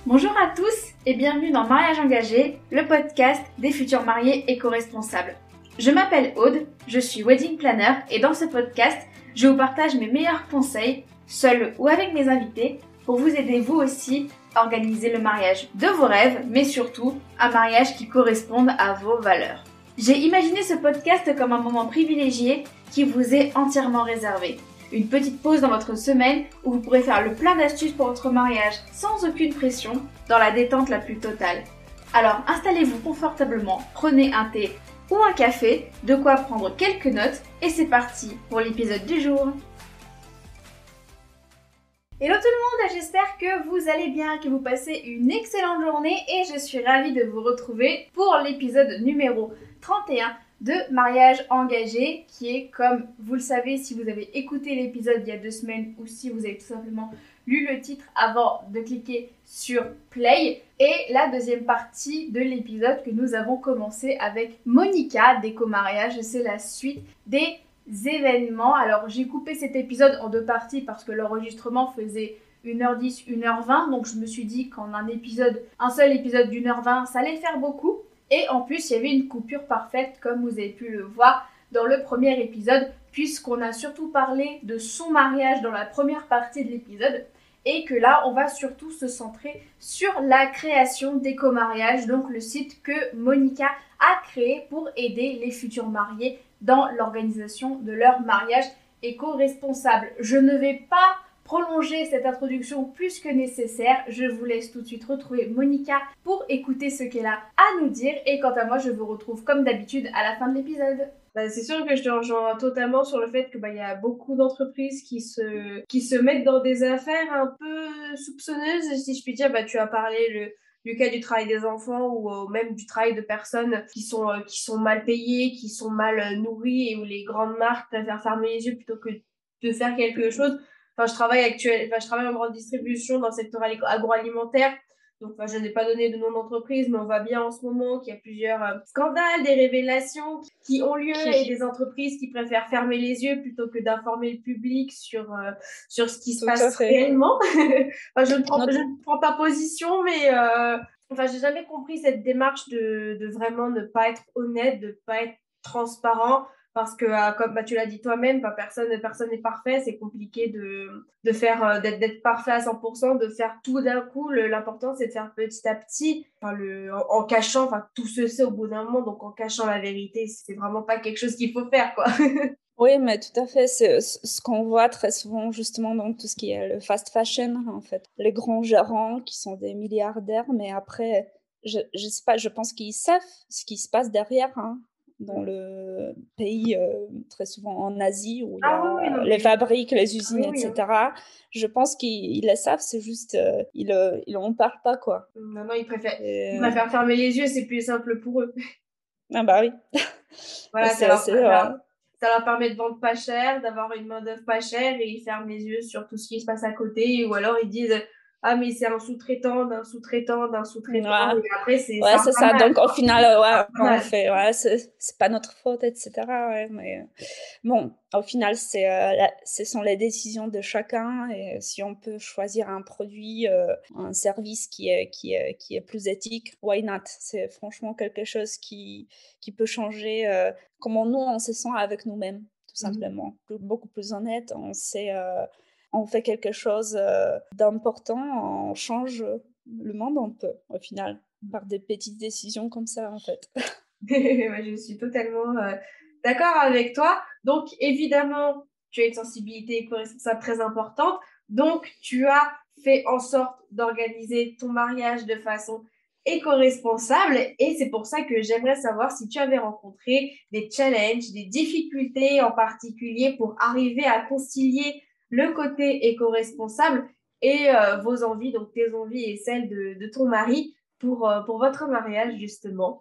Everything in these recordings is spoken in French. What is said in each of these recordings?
Bonjour à tous et bienvenue dans Mariage engagé, le podcast des futurs mariés éco-responsables. Je m'appelle Aude, je suis wedding planner et dans ce podcast, je vous partage mes meilleurs conseils, seul ou avec mes invités, pour vous aider vous aussi à organiser le mariage de vos rêves, mais surtout un mariage qui corresponde à vos valeurs. J'ai imaginé ce podcast comme un moment privilégié qui vous est entièrement réservé. Une petite pause dans votre semaine où vous pourrez faire le plein d'astuces pour votre mariage sans aucune pression, dans la détente la plus totale. Alors installez-vous confortablement, prenez un thé ou un café, de quoi prendre quelques notes et c'est parti pour l'épisode du jour. Hello tout le monde, j'espère que vous allez bien, que vous passez une excellente journée et je suis ravie de vous retrouver pour l'épisode numéro 31 de Mariage engagé, qui est, comme vous le savez si vous avez écouté l'épisode il y a 2 semaines ou si vous avez tout simplement lu le titre avant de cliquer sur play, et la deuxième partie de l'épisode que nous avons commencé avec Monica d'Éco-Mariage. C'est la suite des événements. Alors j'ai coupé cet épisode en 2 parties parce que l'enregistrement faisait 1h10, 1h20, donc je me suis dit qu'en un seul épisode d'1h20 ça allait faire beaucoup. Et en plus, il y avait une coupure parfaite, comme vous avez pu le voir dans le premier épisode, puisqu'on a surtout parlé de son mariage dans la première partie de l'épisode, et que là, on va surtout se centrer sur la création d'Éco-Mariage, donc le site que Monica a créé pour aider les futurs mariés dans l'organisation de leur mariage éco-responsable. Je ne vais pas prolonger cette introduction plus que nécessaire. Je vous laisse tout de suite retrouver Monica pour écouter ce qu'elle a à nous dire. Et quant à moi, je vous retrouve comme d'habitude à la fin de l'épisode. C'est sûr que je te rejoins totalement sur le fait que y a beaucoup d'entreprises qui se mettent dans des affaires un peu soupçonneuses, si je puis dire. Tu as parlé du cas du travail des enfants ou même du travail de personnes qui sont mal payées, qui sont mal nourries et où les grandes marques préfèrent fermer les yeux plutôt que de faire quelque chose. Je travaille en grande distribution dans le secteur agroalimentaire. Donc, je n'ai pas donné de nom d'entreprise, mais on voit bien en ce moment qu'il y a plusieurs scandales, des révélations qui ont lieu et des entreprises qui préfèrent fermer les yeux plutôt que d'informer le public sur ce qui se passe réellement. Je ne prends pas position, mais j'ai jamais compris cette démarche de vraiment ne pas être honnête, de ne pas être transparent. Parce que, comme tu l'as dit toi-même, personne n'est parfait, c'est compliqué de faire, d'être parfait à 100%, de faire tout d'un coup. L'important, c'est de faire petit à petit, en cachant, tout se sait au bout d'un moment, donc en cachant la vérité, c'est vraiment pas quelque chose qu'il faut faire, quoi. Oui, mais tout à fait, c'est ce qu'on voit très souvent justement dans tout ce qui est le fast fashion, en fait. Les grands gérants qui sont des milliardaires, mais après, je sais pas, je pense qu'ils savent ce qui se passe derrière, dans le pays, très souvent en Asie, où il y a les fabriques, les usines, etc. Je pense qu'ils le savent, c'est juste, ils en parlent pas, quoi. Non, ils préfèrent fermer les yeux, c'est plus simple pour eux. Ah bah oui. Voilà, ça leur permet de vendre pas cher, d'avoir une main-d'œuvre pas chère, et ils ferment les yeux sur tout ce qui se passe à côté, ou alors ils disent ah, mais c'est un sous-traitant d'un sous-traitant d'un sous-traitant. Et après, c'est ça. Donc, au final, on fait, c'est pas notre faute, etc. Mais bon, au final, ce sont les décisions de chacun. Et si on peut choisir un produit, un service qui est plus éthique, why not? C'est franchement quelque chose qui peut changer comment nous, on se sent avec nous-mêmes, tout simplement. Beaucoup plus honnête, on sait... on fait quelque chose d'important, on change le monde un peu, au final, par des petites décisions comme ça, en fait. Je suis totalement d'accord avec toi. Donc, évidemment, tu as une sensibilité éco-responsable très importante. Donc, tu as fait en sorte d'organiser ton mariage de façon éco-responsable. Et c'est pour ça que j'aimerais savoir si tu avais rencontré des challenges, des difficultés en particulier pour arriver à concilier le côté éco-responsable et vos envies, donc tes envies et celles de ton mari pour votre mariage, justement.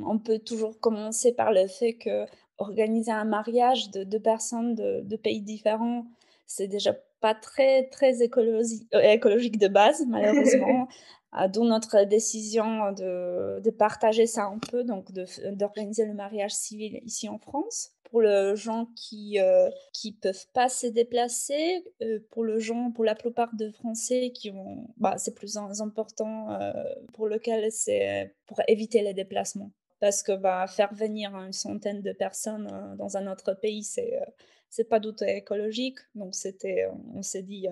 On peut toujours commencer par le fait que organiser un mariage de 2 personnes de pays différents, c'est déjà pas très, très écologique de base, malheureusement. D'où notre décision de partager ça un peu, donc d'organiser le mariage civil ici en France. pour les gens qui peuvent pas se déplacer, pour la plupart des Français qui ont, c'est plus important pour lequel c'est pour éviter les déplacements. Parce que faire venir une centaine de personnes dans un autre pays, c'est pas du tout écologique. Donc on s'est dit,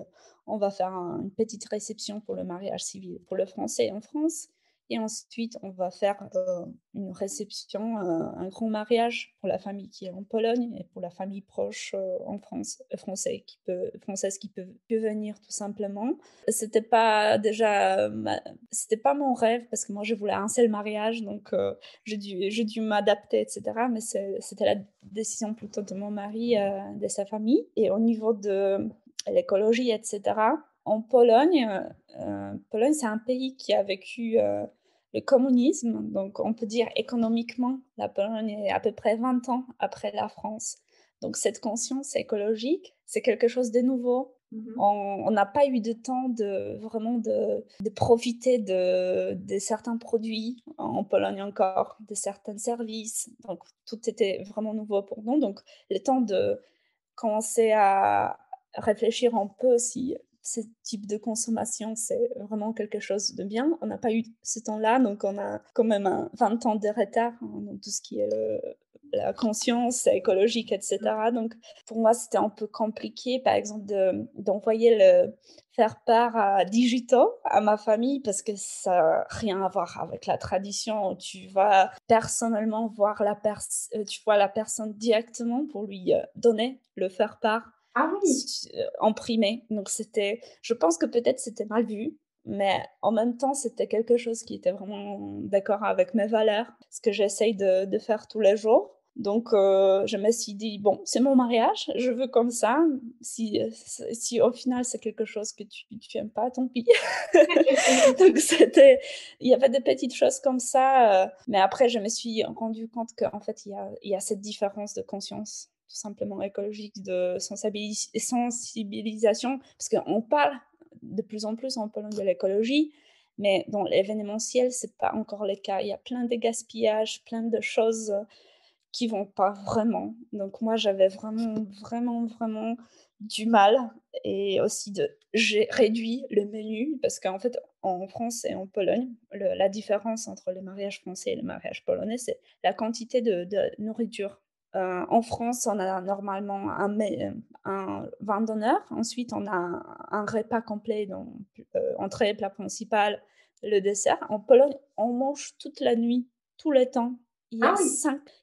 on va faire une petite réception pour le mariage civil pour le Français en France. Et ensuite, on va faire une réception, un grand mariage pour la famille qui est en Pologne et pour la famille proche en France, française qui peut venir tout simplement. C'était pas mon rêve parce que moi je voulais un seul mariage, donc j'ai dû m'adapter, etc. Mais c'était la décision plutôt de mon mari, de sa famille. Et au niveau de l'écologie, etc. En Pologne, c'est un pays qui a vécu le communisme, donc on peut dire économiquement, la Pologne est à peu près 20 ans après la France. Donc cette conscience écologique, c'est quelque chose de nouveau. On n'a pas eu de temps de profiter de certains produits en Pologne encore, de certains services. Donc tout était vraiment nouveau pour nous. Donc le temps de commencer à réfléchir un peu si ce type de consommation, c'est vraiment quelque chose de bien. On n'a pas eu ce temps-là, donc on a quand même 20 ans de retard dans tout ce qui est la conscience écologique, etc. Donc, pour moi, c'était un peu compliqué, par exemple, d'envoyer le faire-part à Digito, à ma famille, parce que ça n'a rien à voir avec la tradition. Tu vas personnellement voir tu vois la personne directement pour lui donner le faire-part. Ah oui. Imprimé. Donc je pense que peut-être c'était mal vu, mais en même temps c'était quelque chose qui était vraiment d'accord avec mes valeurs, ce que j'essaye de faire tous les jours. Donc je me suis dit, bon, c'est mon mariage, je veux comme ça. Si au final c'est quelque chose que tu aimes pas, tant pis. Donc il y avait des petites choses comme ça, mais après je me suis rendu compte qu'en fait il y a cette différence de conscience tout simplement écologique, de sensibilisation, parce qu'on parle de plus en plus en Pologne de l'écologie, mais dans l'événementiel, c'est pas encore le cas. Il y a plein de gaspillages, plein de choses qui vont pas vraiment. Donc moi, j'avais vraiment, vraiment, vraiment du mal. Et aussi, j'ai réduit le menu, parce qu'en fait, en France et en Pologne, la différence entre le mariage français et le mariage polonais, c'est la quantité de nourriture. En France, on a normalement un vin d'honneur. Ensuite, on a un repas complet, donc entrée, plat principal, le dessert. En Pologne, on mange toute la nuit, tout le temps. Il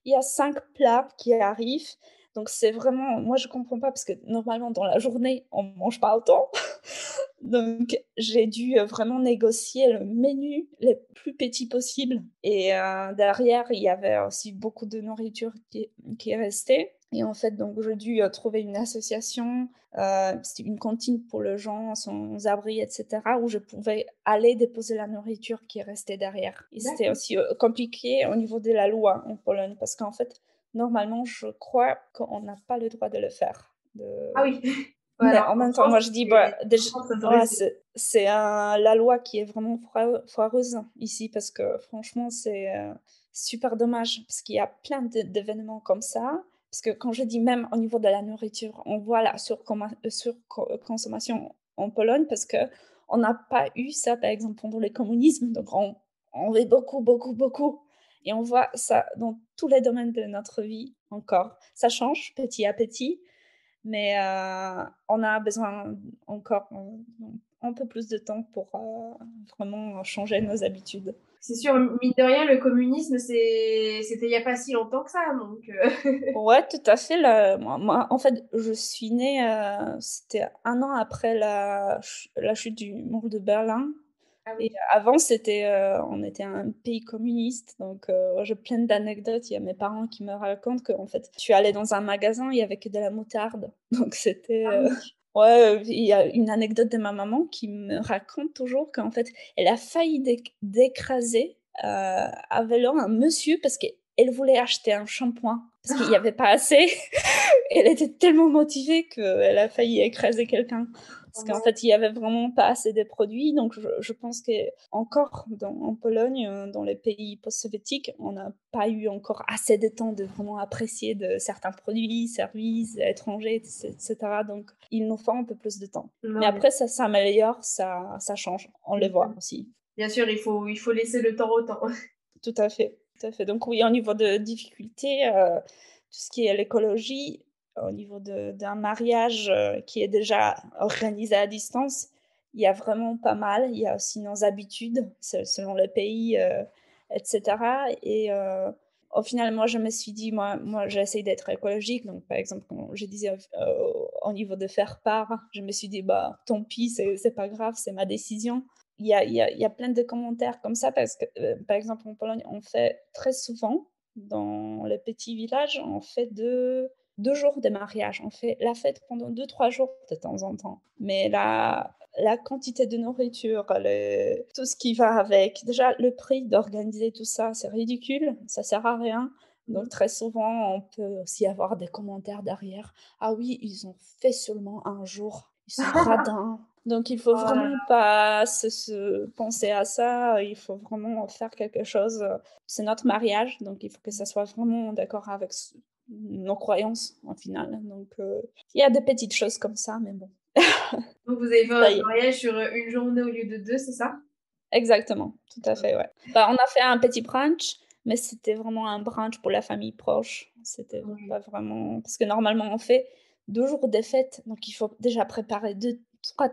y a 5 plats qui arrivent. Donc, c'est vraiment... Moi, je ne comprends pas parce que normalement, dans la journée, on ne mange pas autant. Donc, j'ai dû vraiment négocier le menu le plus petit possible. Et derrière, il y avait aussi beaucoup de nourriture qui est restée. Et en fait, donc, j'ai dû trouver une association, c'était une cantine pour les gens sans abri, etc., où je pouvais aller déposer la nourriture qui est restée derrière. Et c'était aussi compliqué au niveau de la loi en Pologne, parce qu'en fait, normalement, je crois qu'on n'a pas le droit de le faire. Ah oui. Mais en même temps, moi je dis, c'est la loi qui est vraiment foireuse ici, parce que franchement, c'est super dommage, parce qu'il y a plein d'événements comme ça. Parce que quand je dis même au niveau de la nourriture, on voit la surconsommation en Pologne, parce qu'on n'a pas eu ça, par exemple, pendant le communisme. Donc on vit beaucoup, beaucoup, beaucoup. Et on voit ça dans tous les domaines de notre vie encore. Ça change petit à petit. Mais on a besoin encore un peu plus de temps pour vraiment changer nos habitudes. C'est sûr, mine de rien, le communisme, c'était il n'y a pas si longtemps que ça. Donc Ouais, tout à fait. Moi, en fait, je suis née, c'était 1 an après la chute du mur de Berlin. Ah oui. Et avant, on était un pays communiste, donc j'ai plein d'anecdotes. Il y a mes parents qui me racontent qu'en fait, tu allais dans un magasin, il y avait que de la moutarde. Donc c'était... Ouais, il y a une anecdote de ma maman qui me raconte toujours qu'en fait, elle a failli d'écraser à vélo un monsieur parce qu'il elle voulait acheter un shampoing parce qu'il n'y avait pas assez. Elle était tellement motivée qu'elle a failli écraser quelqu'un. Parce qu'en fait, il n'y avait vraiment pas assez de produits. Donc, je pense qu'encore en Pologne, dans les pays post-soviétiques, on n'a pas eu encore assez de temps de vraiment apprécier de certains produits, services étrangers, etc. Donc, il nous faut un peu plus de temps. Non, mais après, ça s'améliore, ça change. On le voit aussi. Bien sûr, il faut laisser le temps au temps. Tout à fait. Tout à fait. Donc, oui, au niveau de difficultés, tout ce qui est l'écologie, au niveau d'un mariage qui est déjà organisé à distance, il y a vraiment pas mal. Il y a aussi nos habitudes selon le pays, etc. Et au final, moi, je me suis dit, moi j'essaie d'être écologique. Donc, par exemple, quand je disais au niveau de faire part, je me suis dit, bah, tant pis, c'est pas grave, c'est ma décision. Il y a plein de commentaires comme ça parce que, par exemple, en Pologne, on fait très souvent, dans les petits villages, on fait deux jours de mariage. On fait la fête pendant 2-3 jours de temps en temps. Mais la quantité de nourriture, tout ce qui va avec, déjà le prix d'organiser tout ça, c'est ridicule, ça sert à rien. Donc très souvent, on peut aussi avoir des commentaires derrière. Ah oui, ils ont fait seulement un jour. Ils sont radins. Donc il faut vraiment pas se penser à ça. Il faut vraiment faire quelque chose. C'est notre mariage, donc il faut que ça soit vraiment d'accord avec nos croyances en final. Donc il y a des petites choses comme ça, mais bon. Donc vous avez fait un mariage sur une journée au lieu de 2, c'est ça? Exactement, tout à fait, ouais. Bah, on a fait un petit brunch, mais c'était vraiment un brunch pour la famille proche. C'était pas vraiment... Parce que normalement, on fait 2 jours de fête, donc il faut déjà préparer 2-3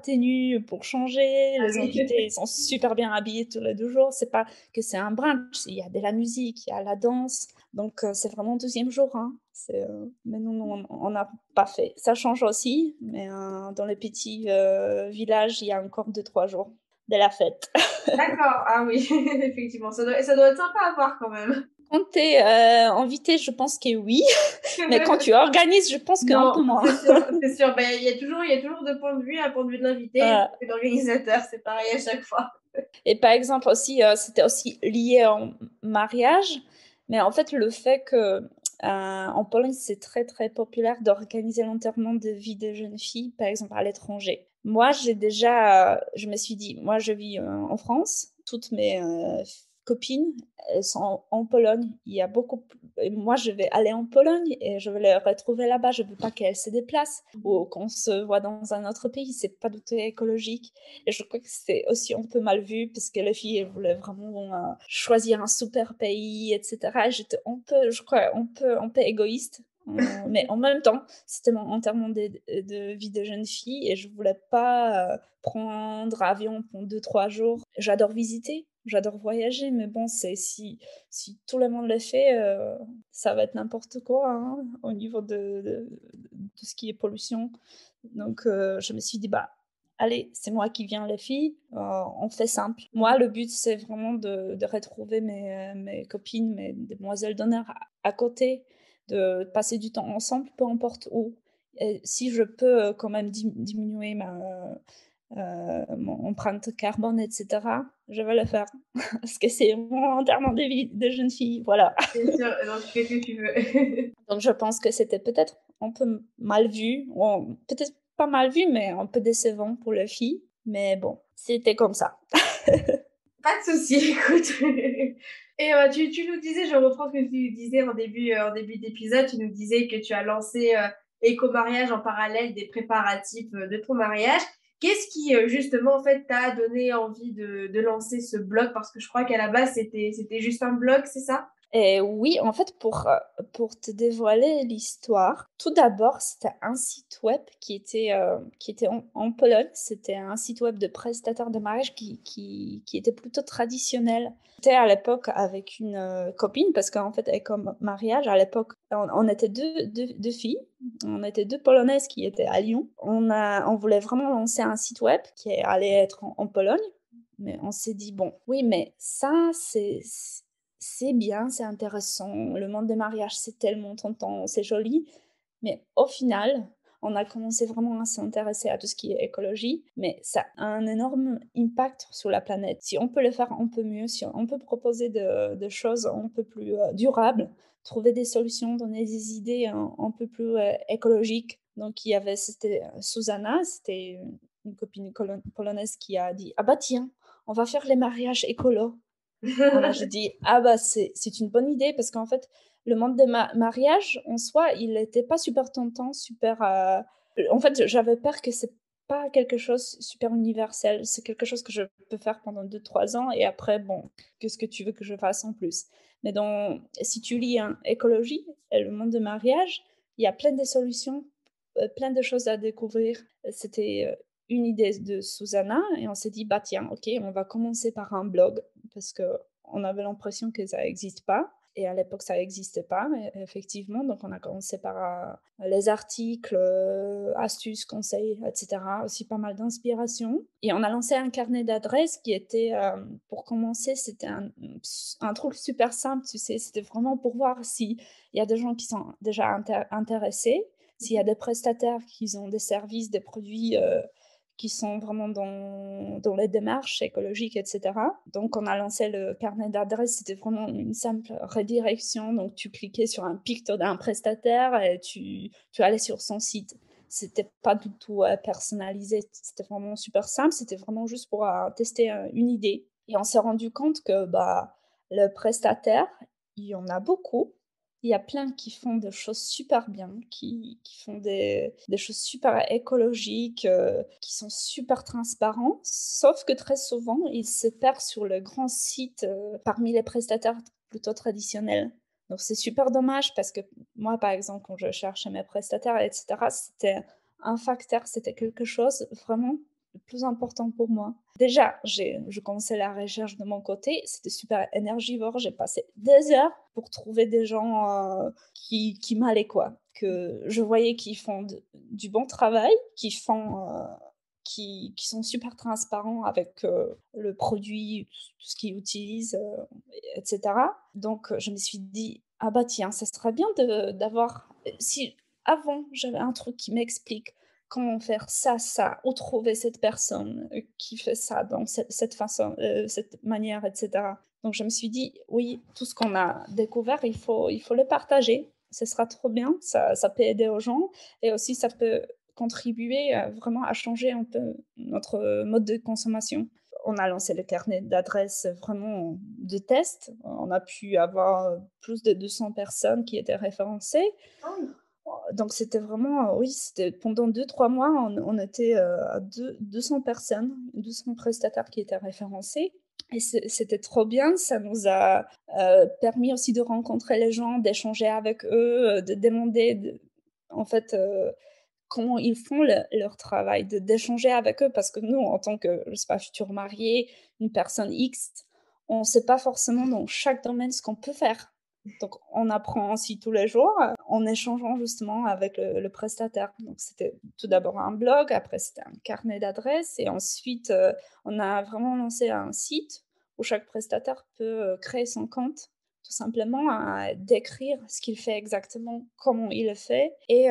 tenues pour changer. Les invités, ils sont super bien habillés tous les 2 jours. C'est pas que c'est un brunch, il y a de la musique, il y a la danse. Donc c'est vraiment le 2e jour, hein. Mais nous, on n'a pas fait. Ça change aussi, mais dans les petits villages, il y a encore 2-3 jours de la fête. D'accord, ah oui, effectivement, ça doit être sympa à voir quand même. Quand tu es invité, je pense que oui, mais quand tu organises, je pense qu'un peu moins. C'est sûr. Ben, il y a toujours deux points de vue, un point de vue de l'invité et de l'organisateur, c'est pareil à chaque fois. Et par exemple aussi, c'était aussi lié au mariage, mais en fait le fait que en Pologne, c'est très très populaire d'organiser l'enterrement de vie de jeunes filles, par exemple à l'étranger. Moi, je me suis dit, moi je vis en France, toutes mes copines, elles sont en Pologne. Il y a moi, je vais aller en Pologne et je vais les retrouver là-bas. Je veux pas qu'elles se déplacent ou qu'on se voit dans un autre pays. C'est pas du tout écologique. Et je crois que c'est aussi un peu mal vu parce que les filles, elles voulaient vraiment choisir un super pays, etc. J'étais je crois, un peu égoïste. Mais en même temps, c'était mon enterrement de vie de jeune fille et je voulais pas prendre avion pendant 2-3 jours. J'adore visiter, j'adore voyager, mais bon, si tout le monde le fait, ça va être n'importe quoi hein, au niveau de tout ce qui est pollution. Donc, je me suis dit, bah, allez, c'est moi qui viens, les filles, on fait simple. Moi, le but, c'est vraiment de retrouver mes copines, mes demoiselles d'honneur à côté, de passer du temps ensemble, peu importe où. Et si je peux quand même diminuer mon empreinte carbone, etc., je vais le faire. Parce que c'est mon enterrement de vie de jeune fille, voilà. Bien sûr, donc tu fais ce que tu veux. Donc je pense que c'était peut-être un peu mal vu, ou peut-être pas mal vu, mais un peu décevant pour les filles. Mais bon, c'était comme ça. Pas de souci, écoute. Et tu nous disais, je reprends ce que tu disais en début d'épisode, tu nous disais que tu as lancé Éco-mariage en parallèle des préparatifs de ton mariage. Qu'est-ce qui, justement, en fait, t'a donné envie de lancer ce blog? Parce que je crois qu'à la base, c'était juste un blog, c'est ça? Et oui, en fait, pour te dévoiler l'histoire, tout d'abord, c'était un site web qui était en Pologne. C'était un site web de prestataire de mariage qui était plutôt traditionnel. J'étais à l'époque avec une copine, parce qu'en fait, avec un mariage, à l'époque, on était deux filles. On était 2 Polonaises qui étaient à Lyon. On voulait vraiment lancer un site web qui allait être en Pologne. Mais on s'est dit, bon, oui, mais ça, c'est bien, c'est intéressant. Le monde des mariages, c'est tellement tentant, c'est joli. Mais au final, on a commencé vraiment à s'intéresser à tout ce qui est écologie, mais ça a un énorme impact sur la planète. Si on peut le faire un peu mieux, si on peut proposer de choses un peu plus durables, trouver des solutions, donner des idées un peu plus écologiques. Donc, c'était Susanna, c'était une copine polonaise qui a dit « Ah bah tiens, on va faire les mariages écolos ». Alors, j'ai dit « Ah bah c'est une bonne idée parce qu'en fait, le monde des mariages, en soi, il n'était pas super tentant, super... En fait, j'avais peur que c'est pas quelque chose super universel. C'est quelque chose que je peux faire pendant 2-3 ans et après, bon, qu'est-ce que tu veux que je fasse en plus? Mais si tu lis écologie et le monde de mariage, il y a plein de solutions, plein de choses à découvrir. C'était une idée de Susanna et on s'est dit, bah tiens, ok, on va commencer par un blog parce qu'on avait l'impression que ça n'existe pas. Et à l'époque, ça n'existait pas, effectivement. Donc, on a commencé par les articles, astuces, conseils, etc. Aussi pas mal d'inspiration. Et on a lancé un carnet d'adresses qui était, pour commencer, c'était un truc super simple, tu sais. C'était vraiment pour voir s'il y a des gens qui sont déjà intéressés, s'il y a des prestataires qui ont des services, des produits qui sont vraiment dans les démarches écologiques, etc. Donc, on a lancé le carnet d'adresses. C'était vraiment une simple redirection. Donc, tu cliquais sur un picto d'un prestataire et tu allais sur son site. C'était pas du tout personnalisé. C'était vraiment super simple. C'était vraiment juste pour tester une idée. Et on s'est rendu compte que le prestataire, il y en a beaucoup. Il y a plein qui font des choses super bien, qui font des choses super écologiques, qui sont super transparents, sauf que très souvent, ils se perdent sur le grand site parmi les prestataires plutôt traditionnels. Donc c'est super dommage parce que moi, par exemple, quand je cherchais mes prestataires, etc., c'était un facteur, c'était quelque chose vraiment le plus important pour moi. Déjà, je commençais la recherche de mon côté, c'était super énergivore, j'ai passé des heures pour trouver des gens qui m'allaient, quoi. Que je voyais qu'ils font du bon travail, qui sont super transparents avec le produit, tout ce qu'ils utilisent, etc. Donc, je me suis dit, ah bah tiens, ça serait bien d'avoir... Si avant, j'avais un truc qui m'explique comment faire ça, où trouver cette personne qui fait ça dans cette façon, cette manière, etc. Donc, je me suis dit, oui, tout ce qu'on a découvert, il faut le partager. Ce sera trop bien, ça peut aider aux gens et aussi ça peut contribuer vraiment à changer un peu notre mode de consommation. On a lancé le carnet d'adresses vraiment de test. On a pu avoir plus de 200 personnes qui étaient référencées. Donc, c'était vraiment, oui, c'était pendant 2-3 mois, on était à 200 personnes, 200 prestataires qui étaient référencés. Et c'était trop bien, ça nous a permis aussi de rencontrer les gens, d'échanger avec eux, de demander, en fait, comment ils font leur travail, d'échanger avec eux, parce que nous, en tant que, je sais pas, futur marié, une personne X, on ne sait pas forcément dans chaque domaine ce qu'on peut faire. Donc, on apprend aussi tous les jours en échangeant justement avec le prestataire. Donc, c'était tout d'abord un blog, après c'était un carnet d'adresses et ensuite, on a vraiment lancé un site où chaque prestataire peut créer son compte, tout simplement à décrire ce qu'il fait exactement, comment il le fait et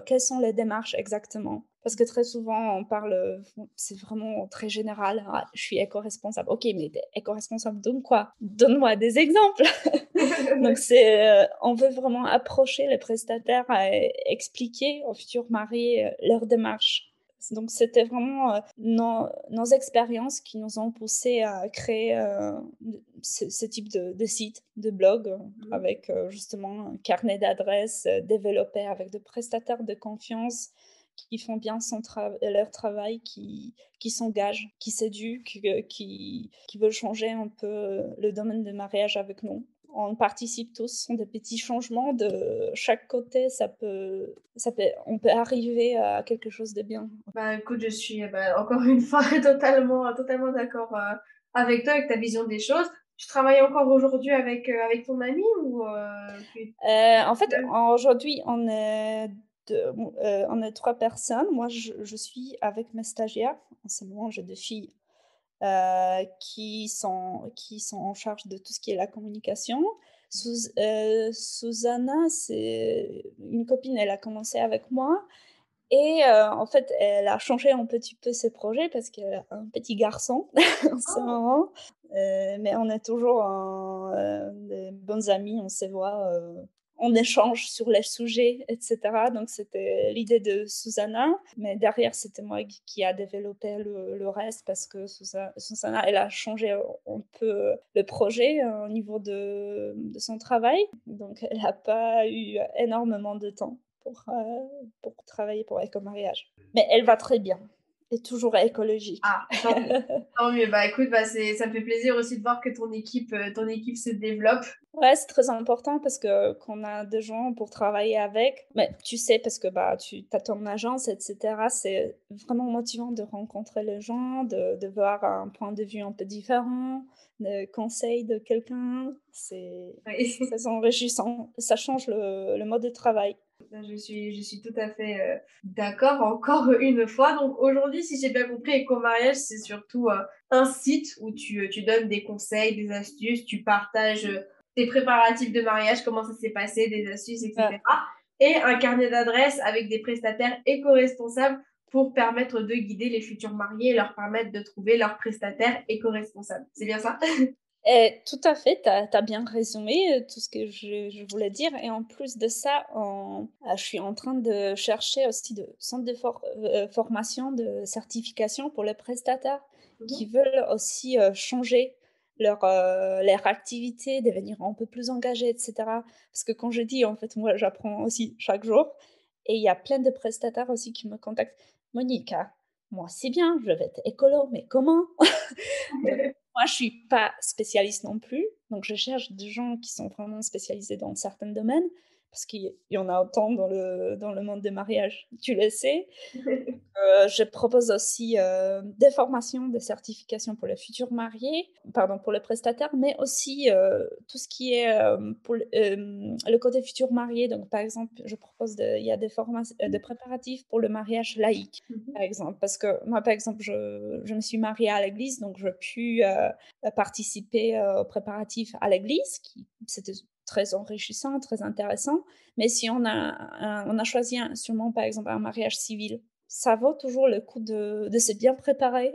quelles sont les démarches exactement. Parce que très souvent, on parle, c'est vraiment très général. Ah, je suis éco-responsable. Ok, mais t'es éco-responsable de quoi? Donne-moi des exemples. Donc, on veut vraiment approcher les prestataires et expliquer aux futurs mariés leur démarche. Donc, c'était vraiment nos expériences qui nous ont poussé à créer ce type de site, de blog, avec justement un carnet d'adresses développé avec des prestataires de confiance qui font bien leur travail, qui s'engagent, qui s'éduquent, qui veulent changer un peu le domaine du mariage avec nous. On participe tous, ce sont des petits changements de chaque côté, on peut arriver à quelque chose de bien. Bah écoute, je suis encore une fois totalement d'accord avec toi, avec ta vision des choses. Tu travailles encore aujourd'hui avec ton ami ou En fait, aujourd'hui, on est 3 personnes. Moi, je suis avec mes stagiaires. En ce moment, j'ai 2 filles qui sont en charge de tout ce qui est la communication. Susanna, c'est une copine, elle a commencé avec moi Et en fait, elle a changé un petit peu ses projets parce qu'elle a un petit garçon en ce moment. Mais on est toujours des bonnes amies, on se voit, on échange sur les sujets, et cetera. Donc c'était l'idée de Susanna, mais derrière, c'était moi qui a développé le reste parce que Susanna, elle a changé un peu le projet au niveau de son travail. Donc elle n'a pas eu énormément de temps pour travailler pour Éco-Mariage. Mais elle va très bien et toujours écologique. Ah, tant mieux. Bah écoute, ça me fait plaisir aussi de voir que ton équipe se développe. Ouais, c'est très important parce que qu'on a des gens pour travailler avec. Mais tu sais, parce que bah, tu as ton agence, etc. C'est vraiment motivant de rencontrer les gens, de voir un point de vue un peu différent, de conseils de quelqu'un. C'est Oui. très enrichissant. Ça change le mode de travail. Je suis tout à fait d'accord encore une fois. Donc aujourd'hui, si j'ai bien compris, Éco-Mariage, c'est surtout un site où tu donnes des conseils, des astuces, tu partages tes préparatifs de mariage, comment ça s'est passé, des astuces, etc. Ouais. Et un carnet d'adresses avec des prestataires éco-responsables pour permettre de guider les futurs mariés et leur permettre de trouver leurs prestataires éco-responsables. C'est bien ça? Et tout à fait, tu as bien résumé tout ce que je voulais dire. Et en plus de ça, je suis en train de chercher aussi de centres de formation, de certification pour les prestataires qui veulent aussi changer leur activité, devenir un peu plus engagés, etc. Parce que quand je dis, en fait, moi, j'apprends aussi chaque jour. Et il y a plein de prestataires aussi qui me contactent. Monica, moi, c'est bien, je vais être écolo, mais comment? Moi, je suis pas spécialiste non plus, donc je cherche des gens qui sont vraiment spécialisés dans certains domaines, parce qu'il y en a autant dans le monde des mariages, tu le sais. Je propose aussi des formations, des certifications pour les futurs mariés, pardon, pour les prestataires, mais aussi tout ce qui est pour le côté futur marié. Donc, par exemple, il y a des formations, des préparatifs pour le mariage laïque, par exemple. Parce que moi, par exemple, je me suis mariée à l'église, donc je pu participer aux préparatifs à l'église, c'était très enrichissant, très intéressant. Mais si on a choisi sûrement, par exemple, un mariage civil, ça vaut toujours le coup de se bien préparer,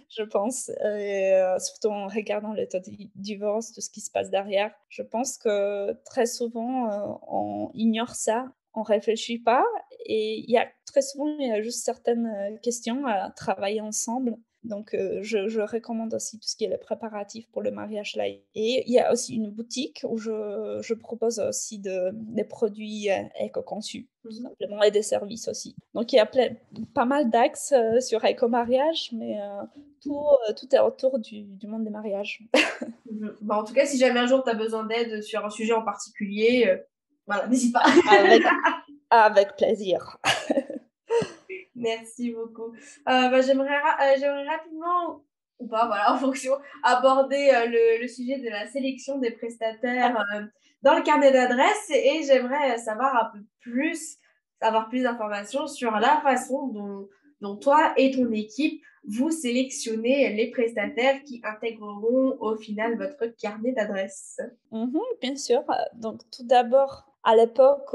je pense, et surtout en regardant le taux de divorce, tout ce qui se passe derrière. Je pense que très souvent, on ignore ça, on réfléchit pas et très souvent, il y a juste certaines questions à travailler ensemble. Donc, je recommande aussi tout ce qui est le préparatif pour le mariage laïque. Et il y a aussi une boutique où je propose aussi des produits éco-conçus, tout simplement, et des services aussi. Donc, il y a pas mal d'axes sur éco-mariage, mais tout est autour du monde des mariages. Bah, en tout cas, si jamais un jour tu as besoin d'aide sur un sujet en particulier, voilà, n'hésite pas. Avec plaisir. Merci beaucoup. J'aimerais rapidement, ou pas, voilà, en fonction, aborder le sujet de la sélection des prestataires dans le carnet d'adresses et j'aimerais avoir plus d'informations sur la façon dont toi et ton équipe vous sélectionnez les prestataires qui intégreront au final votre carnet d'adresses. Bien sûr. Donc, tout d'abord, à l'époque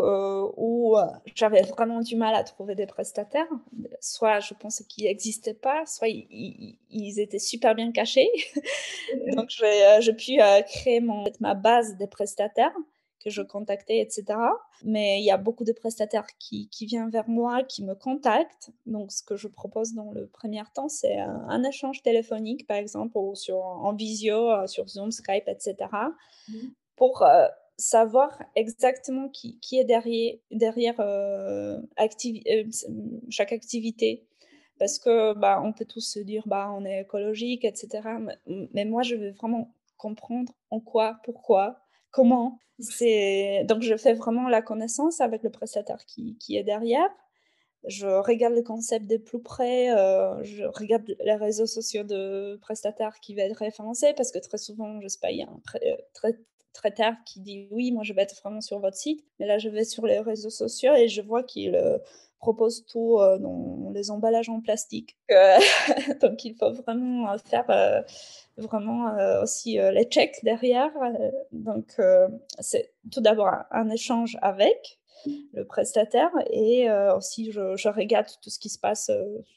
où j'avais vraiment du mal à trouver des prestataires, soit je pensais qu'ils n'existaient pas, soit ils étaient super bien cachés. Donc, j'ai pu créer ma base des prestataires que je contactais, etc. Mais il y a beaucoup de prestataires qui viennent vers moi, qui me contactent. Donc, ce que je propose dans le premier temps, c'est un échange téléphonique, par exemple, ou en visio, sur Zoom, Skype, etc. Pour savoir exactement qui est derrière chaque activité. Parce que bah, on peut tous se dire bah, on est écologique, etc. Mais moi, je veux vraiment comprendre en quoi, pourquoi, comment. Donc, je fais vraiment la connaissance avec le prestataire qui est derrière. Je regarde le concept de plus près, je regarde les réseaux sociaux de prestataires qui va être référencés parce que très souvent, je sais pas, il y a un traiteur qui dit oui, moi je vais être vraiment sur votre site, mais là je vais sur les réseaux sociaux et je vois qu'il propose tout dans les emballages en plastique. Donc il faut vraiment faire vraiment aussi les checks derrière. Donc c'est tout d'abord un échange avec. le prestataire. Et aussi, je regarde tout ce qui se passe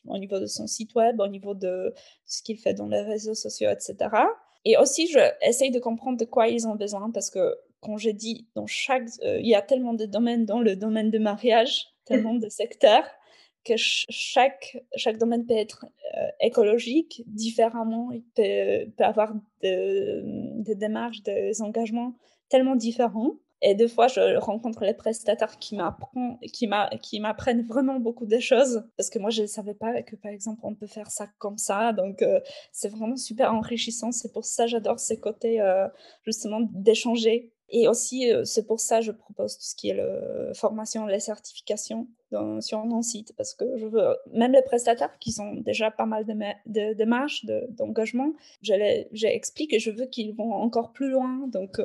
au niveau de son site web, au niveau de ce qu'il fait dans les réseaux sociaux, etc. Et aussi, je essaye de comprendre de quoi ils ont besoin parce que, quand j'ai dit, il y a tellement de domaines dans le domaine du mariage, tellement de secteurs, que chaque domaine peut être écologique différemment. Il peut avoir des démarches, des engagements tellement différents. Et des fois, je rencontre les prestataires qui m'apprennent vraiment beaucoup de choses. Parce que moi, je ne savais pas que, par exemple, on peut faire ça comme ça. Donc, c'est vraiment super enrichissant. C'est pour ça que j'adore ces côtés, justement, d'échanger. Et aussi, c'est pour ça que je propose tout ce qui est la formation, les certifications sur mon site. Parce que je veux, même les prestataires qui sont déjà pas mal de démarches, d'engagement, j'explique et je veux qu'ils vont encore plus loin. Donc,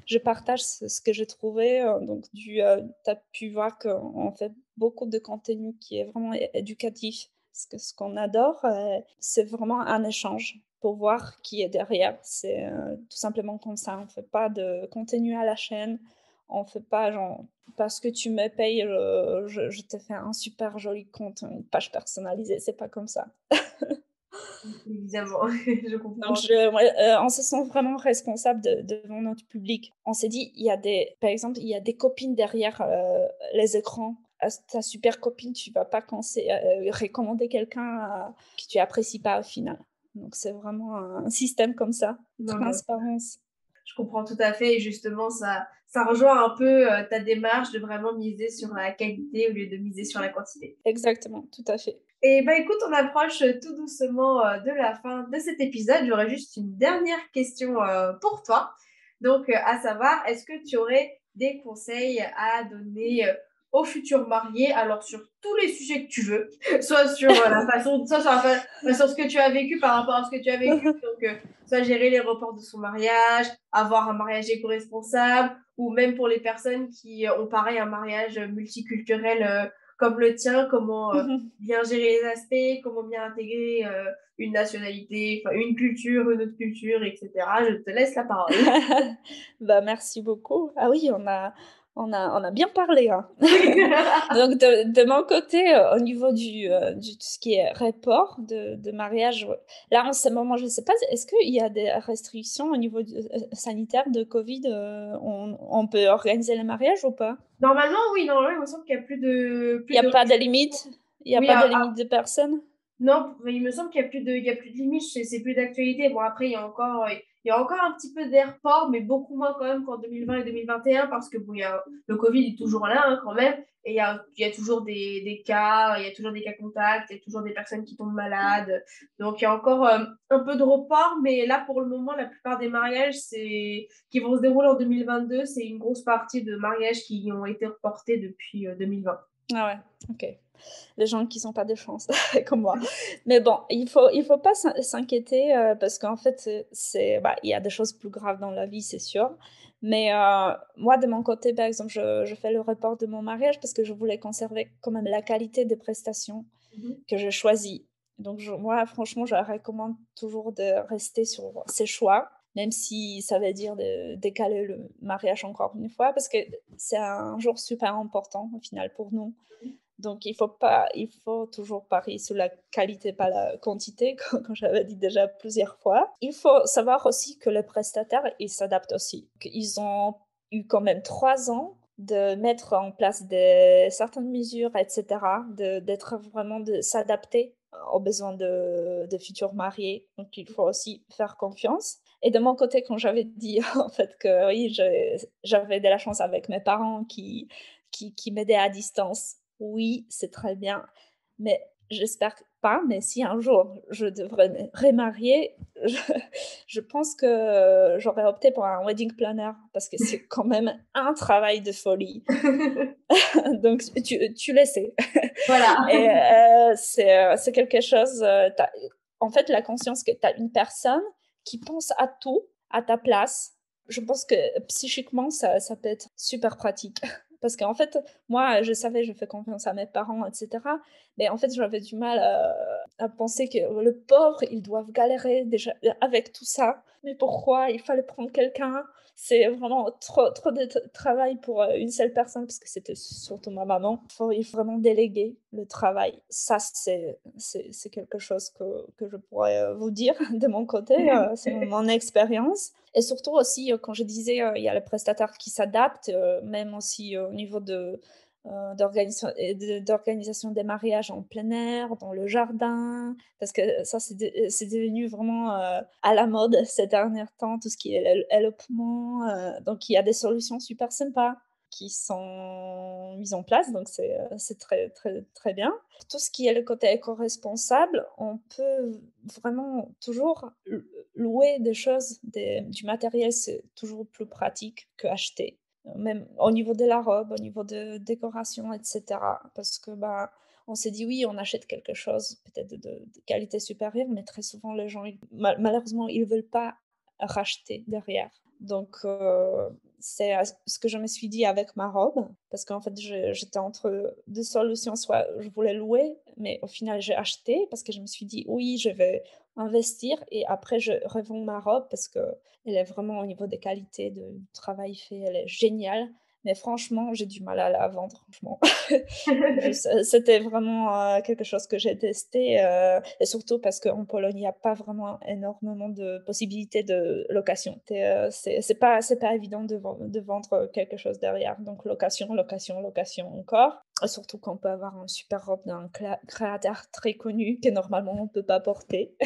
je partage ce que j'ai trouvé. Donc, tu as pu voir qu'on fait beaucoup de contenu qui est vraiment éducatif. Ce qu'on adore, c'est vraiment un échange pour voir qui est derrière. C'est tout simplement comme ça. On ne fait pas de contenu à la chaîne. On ne fait pas genre, parce que tu me payes, je te fais un super joli compte, une page personnalisée. C'est pas comme ça. Évidemment, je comprends. Donc, on se sent vraiment responsable devant notre public. On s'est dit, par exemple, il y a des copines derrière les écrans. Ta super copine, tu vas pas recommander quelqu'un que tu apprécies pas au final. Donc, c'est vraiment un système comme ça, transparence. Je comprends tout à fait et justement, ça rejoint un peu ta démarche de vraiment miser sur la qualité au lieu de miser sur la quantité. Exactement, tout à fait. Et bah écoute, on approche tout doucement de la fin de cet épisode. J'aurais juste une dernière question pour toi. Donc, à savoir, est-ce que tu aurais des conseils à donner aux futurs mariés, alors sur tous les sujets que tu veux, soit sur la façon, soit sur ce que tu as vécu par rapport à ce que tu as vécu, donc soit gérer les reports de son mariage, avoir un mariage éco-responsable, ou même pour les personnes qui ont pareil un mariage multiculturel comme le tien, comment bien gérer les aspects, comment bien intégrer une nationalité, une culture, une autre culture, etc. Je te laisse la parole. Bah, merci beaucoup. Ah oui, on a bien parlé, hein. Donc, de mon côté, au niveau du tout ce qui est report de mariage, là, en ce moment, je ne sais pas, est-ce qu'il y a des restrictions au niveau sanitaire de Covid? On peut organiser les mariages ou pas? Normalement, oui, normalement, il me semble qu'il n'y a plus de... Il n'y a pas de limite? Il n'y a Oui, pas de limite de personnes? non, il me semble qu'il n'y a il y a plus de limite, c'est plus d'actualité. Bon, après, il y a encore un petit peu d'airport, mais beaucoup moins quand même qu'en 2020 et 2021, parce que bon, le Covid est toujours là hein, quand même, et il y a toujours des cas, il y a toujours des cas contacts, il y a toujours des personnes qui tombent malades. Donc, il y a encore un peu de report, mais là, pour le moment, la plupart des mariages qui vont se dérouler en 2022, c'est une grosse partie de mariages qui ont été reportés depuis 2020. Ah ouais, ok. Les gens qui n'ont pas de chance, comme moi. Mais bon, il faut pas s'inquiéter parce qu'en fait, il y a des choses plus graves dans la vie, c'est sûr. Mais moi, de mon côté, par exemple, je fais le report de mon mariage parce que je voulais conserver quand même la qualité des prestations que j'ai choisies. Donc, moi, franchement, je recommande toujours de rester sur ses choix, même si ça veut dire de décaler le mariage encore une fois, parce que c'est un jour super important au final pour nous. Donc, il faut toujours parier sur la qualité, pas la quantité, comme j'avais dit déjà plusieurs fois. Il faut savoir aussi que les prestataires, ils s'adaptent aussi. Ils ont eu quand même 3 ans de mettre en place certaines mesures, etc., d'être vraiment de s'adapter aux besoins de futurs mariés. Donc, il faut aussi faire confiance. Et de mon côté, quand j'avais dit en fait que oui, j'avais de la chance avec mes parents qui m'aidaient à distance, oui, c'est très bien, mais j'espère pas, mais si un jour je devrais me remarier, je pense que j'aurais opté pour un wedding planner parce que c'est quand même un travail de folie. Donc, tu le sais. Voilà. Et c'est quelque chose, en fait, la conscience que tu as une personne qui pense à tout, à ta place. Je pense que psychiquement, ça peut être super pratique. Parce qu'en fait, moi, je savais, je fais confiance à mes parents, etc. Mais en fait, j'avais du mal à penser que le pauvre, ils doivent galérer déjà avec tout ça. Mais pourquoi il fallait prendre quelqu'un? C'est vraiment trop de travail pour une seule personne, parce que c'était surtout ma maman. Il faut vraiment déléguer le travail. Ça, c'est quelque chose que je pourrais vous dire de mon côté, c'est mon expérience. Et surtout aussi, quand je disais, il y a le prestataire qui s'adapte, même aussi au niveau d'organisation des mariages en plein air, dans le jardin, parce que ça, c'est devenu vraiment à la mode ces derniers temps, tout ce qui est élopement. Donc, il y a des solutions super sympas qui sont mises en place, donc c'est très, très, très bien. Pour tout ce qui est le côté éco-responsable, on peut vraiment toujours louer des choses, du matériel, c'est toujours plus pratique qu'acheter. Même au niveau de la robe, au niveau de décoration, etc. Parce que bah, on s'est dit oui, on achète quelque chose peut-être de qualité supérieure, mais très souvent les gens, malheureusement, ils ne veulent pas racheter derrière. Donc c'est ce que je me suis dit avec ma robe, parce qu'en fait j'étais entre deux solutions, soit je voulais louer, mais au final j'ai acheté parce que je me suis dit oui, je vais investir et après je revends ma robe parce que elle est vraiment au niveau des qualités de travail fait, elle est géniale. Mais franchement, j'ai du mal à la vendre, franchement. C'était vraiment quelque chose que j'ai testé, et surtout parce qu'en Pologne, il n'y a pas vraiment énormément de possibilités de location. C'est pas évident de vendre quelque chose derrière. Donc location, location, location encore. Et surtout qu'on peut avoir un super robe d'un créateur très connu que normalement on ne peut pas porter.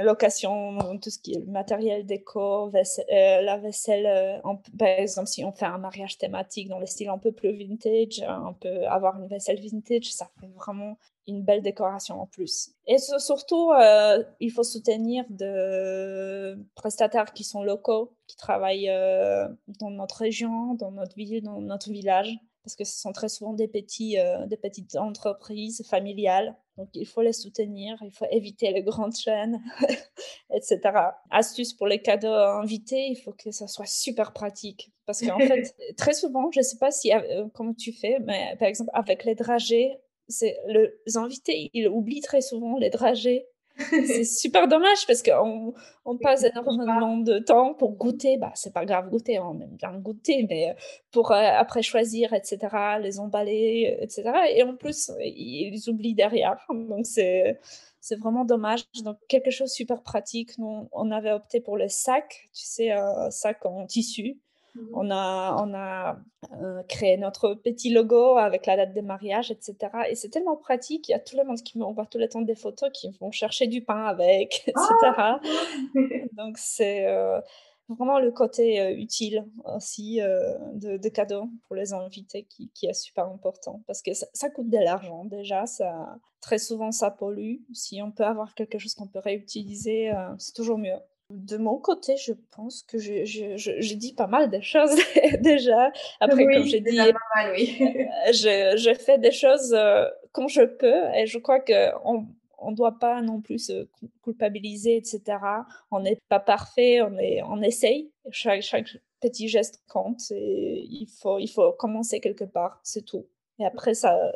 Location, tout ce qui est matériel déco, la vaisselle. Par exemple, si on fait un mariage thématique dans le style un peu plus vintage, on peut avoir une vaisselle vintage, ça fait vraiment une belle décoration en plus. Et surtout, il faut soutenir des prestataires qui sont locaux, qui travaillent dans notre région, dans notre ville, dans notre village, parce que ce sont très souvent des petites entreprises familiales. Donc, il faut les soutenir, il faut éviter les grandes chaînes, etc. Astuce pour les cadeaux invités, il faut que ça soit super pratique. Parce qu'en fait, très souvent, je ne sais pas comment tu fais, mais par exemple, avec les dragées, les invités, ils oublient très souvent les dragées. C'est super dommage parce qu'on passe énormément de temps pour goûter. Bah, c'est pas grave goûter, on aime bien goûter, mais pour après choisir, etc., les emballer, etc. Et en plus, ils oublient derrière. Donc, c'est vraiment dommage. Donc, quelque chose de super pratique. Nous, on avait opté pour le sac, tu sais, un sac en tissu. On a créé notre petit logo avec la date de mariage, etc. Et c'est tellement pratique. Il y a tout le monde qui m'envoie tout le temps des photos, qui vont chercher du pain avec, etc. Donc, c'est vraiment le côté utile aussi de cadeaux pour les invités qui est super important. Parce que ça coûte de l'argent déjà. Très souvent, ça pollue. Si on peut avoir quelque chose qu'on peut réutiliser, c'est toujours mieux. De mon côté, je pense que j'ai dit pas mal de choses déjà. Après, comme j'ai Oui, déjà dit, pas mal, oui. je fais des choses quand je peux et je crois qu'on ne doit pas non plus se culpabiliser, etc. On n'est pas parfait, on essaye. Chaque petit geste compte et il faut commencer quelque part, c'est tout. Et après, ça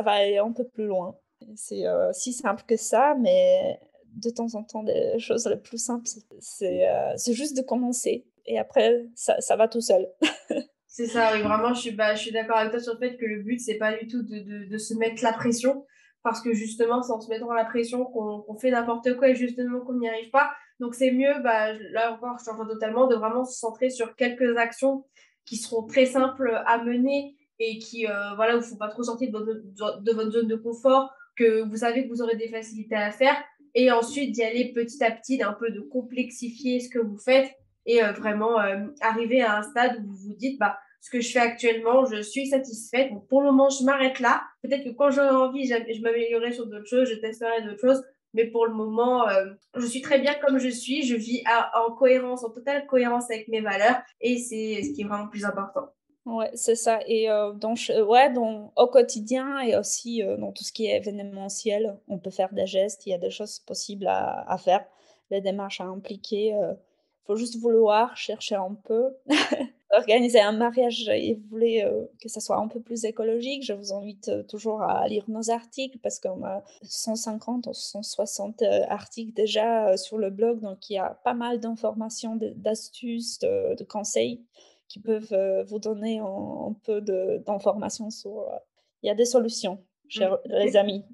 va aller un peu plus loin. C'est si simple que ça, mais de temps en temps, les choses les plus simples, c'est juste de commencer. Et après, ça va tout seul. C'est ça, oui, vraiment, je suis d'accord avec toi sur le fait que le but, c'est pas du tout de se mettre la pression, parce que justement, c'est en se mettant la pression qu'on fait n'importe quoi et justement qu'on n'y arrive pas. Donc, c'est mieux, bah, là encore, je t'entends totalement, de vraiment se centrer sur quelques actions qui seront très simples à mener et qui, voilà, où il faut pas trop sortir de votre zone de confort, que vous savez que vous aurez des facilités à faire, et ensuite d'y aller petit à petit, d'un peu de complexifier ce que vous faites et vraiment arriver à un stade où vous vous dites, bah, ce que je fais actuellement, je suis satisfaite. Donc, pour le moment, je m'arrête là. Peut-être que quand j'aurai envie, je m'améliorerai sur d'autres choses, je testerai d'autres choses. Mais pour le moment, je suis très bien comme je suis. Je vis en cohérence, en totale cohérence avec mes valeurs. Et c'est ce qui est vraiment plus important. Ouais, c'est ça. Et ouais, au quotidien et aussi dans tout ce qui est événementiel, on peut faire des gestes, il y a des choses possibles à faire, des démarches à impliquer. Il faut juste vouloir chercher un peu. organiser un mariage et vous voulez que ça soit un peu plus écologique, je vous invite toujours à lire nos articles parce qu'on a 150 ou 160 articles déjà sur le blog. Donc, il y a pas mal d'informations, d'astuces, de conseils qui peuvent vous donner un peu d'informations sur... il y a des solutions, chers les amis.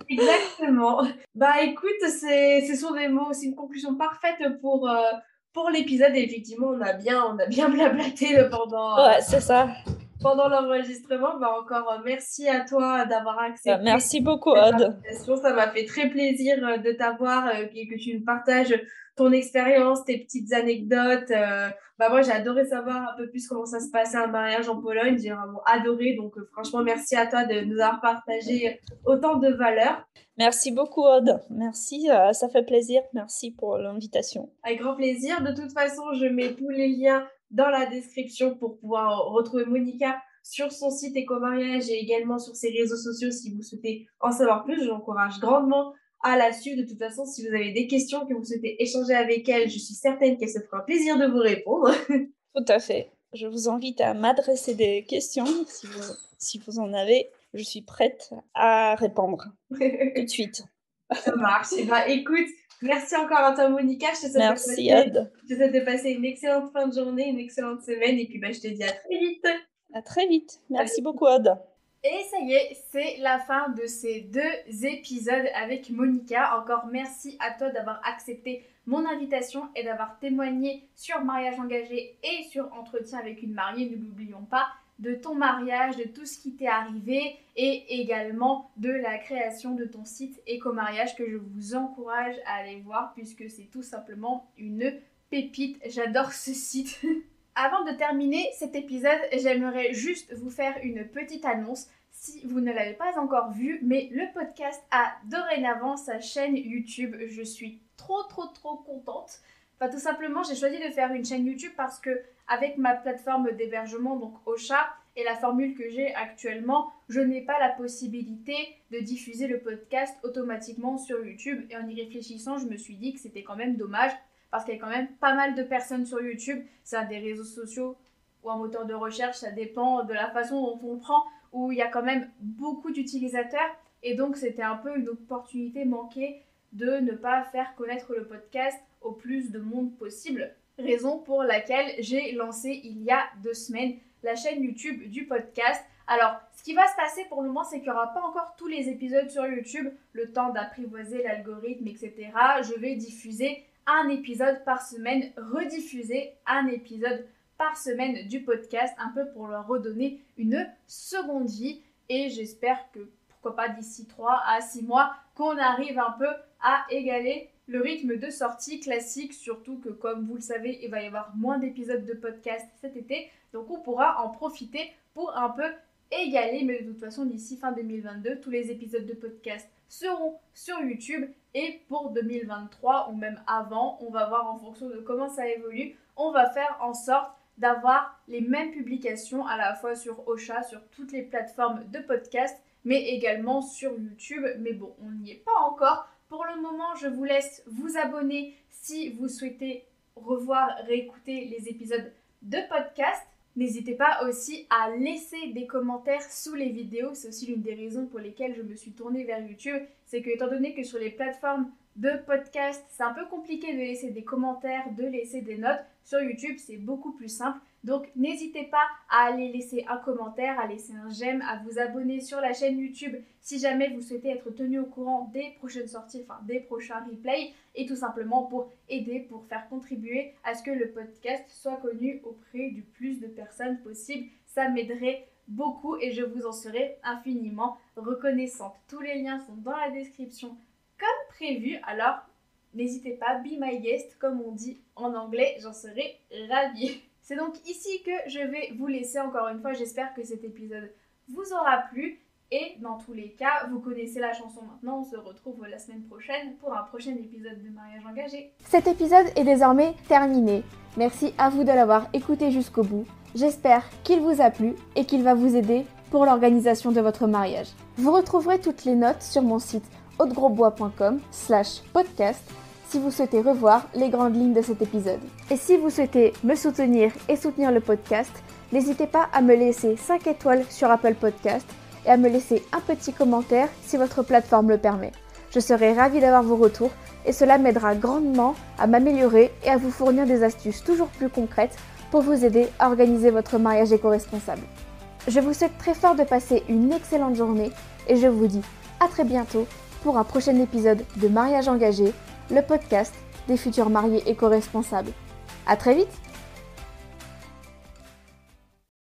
Exactement. Bah écoute, ce sont des mots, c'est une conclusion parfaite pour l'épisode. Et effectivement, on a bien blablaté Ouais, c'est ça. pendant l'enregistrement. Bah encore merci à toi d'avoir accepté. Merci beaucoup, Aude. Ça m'a fait très plaisir de t'avoir et que tu nous partages ton expérience, tes petites anecdotes. Bah moi, j'ai adoré savoir un peu plus comment ça se passait un mariage en Pologne. J'ai vraiment adoré. Donc franchement, merci à toi de nous avoir partagé autant de valeurs. Merci beaucoup, Aude. Merci, ça fait plaisir. Merci pour l'invitation. Avec grand plaisir. De toute façon, je mets tous les liens dans la description pour pouvoir retrouver Monica sur son site Éco-Mariage et également sur ses réseaux sociaux si vous souhaitez en savoir plus. Je l'encourage grandement à la suivre. De toute façon, si vous avez des questions que vous souhaitez échanger avec elle, je suis certaine qu'elle se fera un plaisir de vous répondre. Tout à fait. Je vous invite à m'adresser des questions si vous en avez. Je suis prête à répondre tout de suite. Ça marche. Et bah, écoute, merci encore à toi, Monica. Je te souhaite de passer une excellente fin de journée, une excellente semaine. Et puis, bah, je te dis à très vite. À très vite. Merci beaucoup, Aude. Et ça y est, c'est la fin de ces 2 épisodes avec Monica. Encore merci à toi d'avoir accepté mon invitation et d'avoir témoigné sur mariage engagé et sur entretien avec une mariée. Ne l'oublions pas, de ton mariage, de tout ce qui t'est arrivé et également de la création de ton site Éco-Mariage que je vous encourage à aller voir puisque c'est tout simplement une pépite. J'adore ce site. Avant de terminer cet épisode, j'aimerais juste vous faire une petite annonce. Si vous ne l'avez pas encore vu, mais le podcast a dorénavant sa chaîne YouTube. Je suis trop contente. Enfin, tout simplement, j'ai choisi de faire une chaîne YouTube parce que avec ma plateforme d'hébergement, donc Ocha, et la formule que j'ai actuellement, je n'ai pas la possibilité de diffuser le podcast automatiquement sur YouTube. Et en y réfléchissant, je me suis dit que c'était quand même dommage parce qu'il y a quand même pas mal de personnes sur YouTube. C'est un des réseaux sociaux ou un moteur de recherche, ça dépend de la façon dont on prend, où il y a quand même beaucoup d'utilisateurs. Et donc, c'était un peu une opportunité manquée de ne pas faire connaître le podcast au plus de monde possible. Raison pour laquelle j'ai lancé il y a 2 semaines la chaîne YouTube du podcast. Alors, ce qui va se passer pour le moment, c'est qu'il n'y aura pas encore tous les épisodes sur YouTube, le temps d'apprivoiser l'algorithme, etc. Je vais diffuser un épisode par semaine, rediffuser un épisode par semaine du podcast, un peu pour leur redonner une seconde vie. Et j'espère que, pourquoi pas d'ici 3 à 6 mois, qu'on arrive un peu à égaler le rythme de sortie classique, surtout que comme vous le savez, il va y avoir moins d'épisodes de podcast cet été, donc on pourra en profiter pour un peu égaler, mais de toute façon d'ici fin 2022, tous les épisodes de podcast seront sur YouTube et pour 2023 ou même avant, on va voir en fonction de comment ça évolue, on va faire en sorte d'avoir les mêmes publications à la fois sur Ocha, sur toutes les plateformes de podcast, mais également sur YouTube. Mais bon, on n'y est pas encore. Pour le moment, je vous laisse vous abonner si vous souhaitez revoir, réécouter les épisodes de podcast. N'hésitez pas aussi à laisser des commentaires sous les vidéos. C'est aussi l'une des raisons pour lesquelles je me suis tournée vers YouTube. C'est que étant donné que sur les plateformes de podcast, c'est un peu compliqué de laisser des commentaires, de laisser des notes. Sur YouTube, c'est beaucoup plus simple. Donc, n'hésitez pas à aller laisser un commentaire, à laisser un j'aime, à vous abonner sur la chaîne YouTube si jamais vous souhaitez être tenu au courant des prochaines sorties, enfin des prochains replays, et tout simplement pour aider, pour faire contribuer à ce que le podcast soit connu auprès du plus de personnes possible. Ça m'aiderait beaucoup et je vous en serai infiniment reconnaissante. Tous les liens sont dans la description comme prévu, alors n'hésitez pas, be my guest, comme on dit en anglais, j'en serai ravie. C'est donc ici que je vais vous laisser encore une fois. J'espère que cet épisode vous aura plu. Et dans tous les cas, vous connaissez la chanson maintenant. On se retrouve la semaine prochaine pour un prochain épisode de Mariage engagé. Cet épisode est désormais terminé. Merci à vous de l'avoir écouté jusqu'au bout. J'espère qu'il vous a plu et qu'il va vous aider pour l'organisation de votre mariage. Vous retrouverez toutes les notes sur mon site audegrosbois.com/podcast. si vous souhaitez revoir les grandes lignes de cet épisode. Et si vous souhaitez me soutenir et soutenir le podcast, n'hésitez pas à me laisser 5 étoiles sur Apple Podcast et à me laisser un petit commentaire si votre plateforme le permet. Je serai ravie d'avoir vos retours et cela m'aidera grandement à m'améliorer et à vous fournir des astuces toujours plus concrètes pour vous aider à organiser votre mariage éco-responsable. Je vous souhaite très fort de passer une excellente journée et je vous dis à très bientôt pour un prochain épisode de Mariage engagé, le podcast des futurs mariés éco-responsables. À très vite!